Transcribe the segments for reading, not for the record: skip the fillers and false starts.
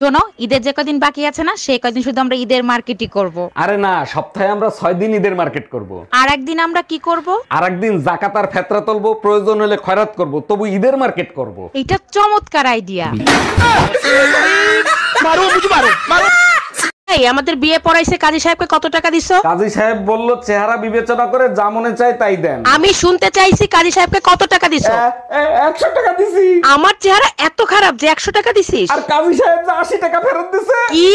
শোনো, ঈদের যে কদিন বাকি আছে না, সেই কদিন শুধু আমরা ঈদের মার্কেটই করব। আরে না, সপ্তাহে আমরা 6 দিন ঈদের মার্কেট করব। আর একদিন আমরা কি করব? আর একদিন জাকাত আর ফেতরা তুলবো, প্রয়োজন হলে খয়রাত করব, তবু ঈদের মার্কেট করব। এটা চমৎকার আইডিয়া। এই আমাদের বিয়ে পড়াইছে কাজী সাহেবকে কত টাকা দিছো? কাজী সাহেব বলল চেহারা বিবেচনা করে যা মনে চায় তাই দেন। আমি শুনতে চাইছি কাজী সাহেবকে কত টাকা দিছো? 100 টাকা দিছি। আমার চেহারা এত খারাপ যে 100 টাকা দিছিস? আর কাজী সাহেব যে 80 টাকা ফেরত দিছে। কি?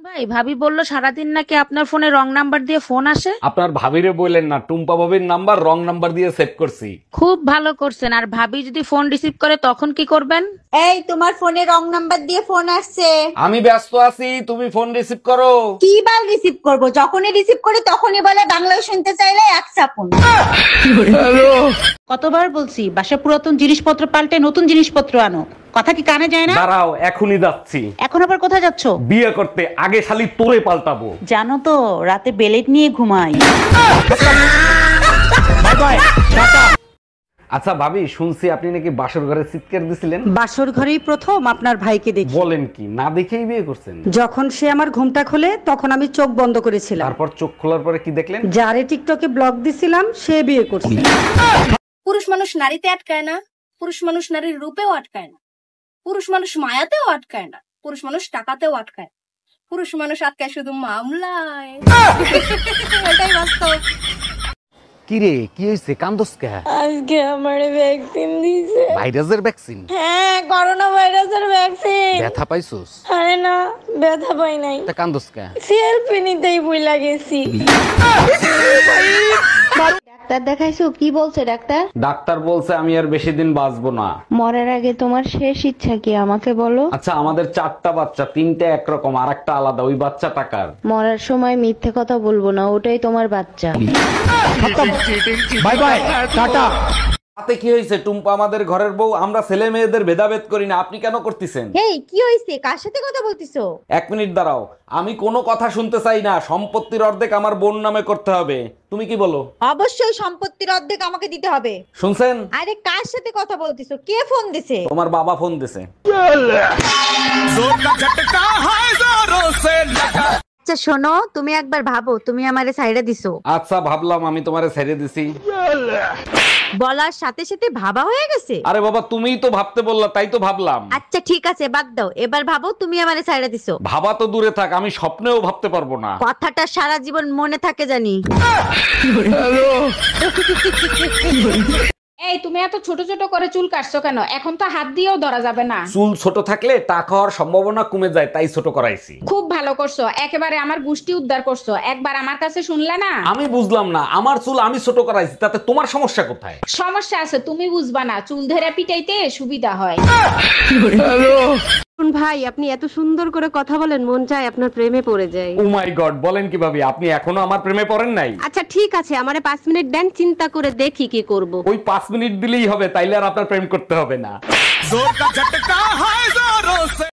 ভাই, ভাবি বলল সারাদিন নাকি আপনার ফোনে রং নাম্বার দিয়ে ফোন আসে। আপনার ভাবিরে বললেন না, টুম্পা ভাবির নাম্বার রং নাম্বার দিয়ে সেভ করছি। খুব ভালো করছেন। আর ভাবি যদি ফোন রিসিভ করে তখন কি করবেন? এই তোমার ফোনে রং নাম্বার দিয়ে ফোন আসছে। আমি ব্যস্ত আছি, তুমি ফোন রিসিভ করো। কি বার রিসিভ করব? যখনই রিসিভ করি তখনই বলে বাংলায় শুনতে চাইলে এক চাপুন। কতবার বলছি বাসা পুরাতন জিনিসপত্র পাল্টে নতুন জিনিসপত্র আনো, কথা কি কানে যায় না? দাঁড়াও, এখনই যাচ্ছি। এখন আবার কোথায় যাচ্ছ? বিয়ে করতে। আগে শালি তোরে পাল্টাবো। জানো তো রাতে বেলেট নিয়ে ঘুমাই। আচ্ছা ভাবি, শুনছি আপনি নাকি বাসর ঘরে চিৎকার দিছিলেন। বাসর ঘরেই প্রথম আপনার ভাইকে দেখি। বলেন কি? না দেখেই বিয়ে করছেন? যখন সে আমার ঘুমটা খোলে তখন আমি চোখ বন্ধ করেছিলাম। তারপর চোখ খোলার পরে কি দেখলেন? যারে টিকটকে ব্লগ দিছিলাম সে বিয়ে করছে। পুরুষ মানুষ নারীতে আটকায় না, পুরুষ মানুষ নারীর রূপেও আটকায় না, পুরুষ মানুষ মায়াতেও আটকায় না, পুরুষ মানুষ টাকাতেও আটকায়, পুরুষ মানুষ আটকায় শুধু মামলায়। এটাই বাস্তব। কি রে, কি হয়েছে? কান্দোস কে? আজকে আমারে ভ্যাকসিন দিয়েছে। ভাইরাসের ভ্যাকসিন? হ্যাঁ, করোনা ভাইরাসের ভ্যাকসিন। ব্যথা পাইছস? আরে না, ব্যথা পাই নাই। তা কান্দোস কে? সেলফি নিতেই ভুলা গেছি। ডাক্তার দেখাইছো? কি বলছে ডাক্তার? ডাক্তার বলছে আমি আর বেশি দিন বাঁচবো না। মরার আগে তোমার শেষ ইচ্ছা কি আমাকে বলো? আচ্ছা, আমাদের 4টা বাচ্চা, 3টে একরকম আর একটা আলাদা। ওই বাচ্চা টাকার। মরার সময় মিথ্যে কথা বলবো না, ওটাই তোমার বাচ্চা। Bye bye, tata. তাতে কি হয়েছে? টুম্পা আমাদের ঘরের বউ, আমরা ছেলে মেয়েদের ভেদাভেদ করি না। আপনি কেন করতেছেন? এই কি হইছে? কার সাথে কথা বলতিছো? 1 মিনিট দাঁড়াও, আমি কোনো কথা শুনতে চাই না। সম্পত্তির অর্ধেক আমার বোন নামে করতে হবে। তুমি কি বলো? অবশ্যই সম্পত্তির অর্ধেক আমাকে দিতে হবে। শুনছেন? আরে কার সাথে কথা বলতিছো? কে ফোন দিছে? তোমার বাবা ফোন দিছে। আচ্ছা শোনো, তুমি একবার ভাবো তুমি আমারে সাইডে দিছো। আচ্ছা ভাবলাম, আমি তোমারে ছেড়ে দিছি। বলার সাথে সাথে ভাবা হয়ে গেছে। আরে বাবা, তুমিই তো ভাবতে বললা, তাই তো ভাবলাম। আচ্ছা ঠিক আছে, বাদ দাও। এবার ভাবো তুমি আমারে সাইডে দিছো। ভাবা তো দূরে থাক, আমি স্বপ্নেও ভাবতে পারবো না। কথাটা সারা জীবন মনে থাকে জানি। এই তুমি এত ছোট ছোট করে চুল কাটছো কেন? এখন তো হাত দিয়েও ধরা যাবে না। চুল ছোট থাকলে টাকা হওয়ার সম্ভাবনা কমে যায়, তাই ছোট করাইছি। খুব ভালো করছো, একেবারে আমার গুষ্টি উদ্ধার করছো। একবার আমার কাছে শুনলে না? আমি বুঝলাম না, আমার চুল আমি ছোট করাইছি, তাতে তোমার সমস্যা কোথায়? সমস্যা আছে, তুমি বুঝবা না। চুল ধরে পিটাইতে সুবিধা হয়। ভাই, আপনি এত সুন্দর করে কথা বলেন, মন চায় আপনার প্রেমে পড়ে যায়। ও মাই গড, বলেন কিভাবে? আপনি এখনো আমার প্রেমে পড়েন নাই? আচ্ছা ঠিক আছে, আমারে 5 মিনিট দেন, চিন্তা করে দেখি কি করব। ওই 5 মিনিট দিলেই হবে, তাইলে আর আপনার প্রেম করতে হবে না।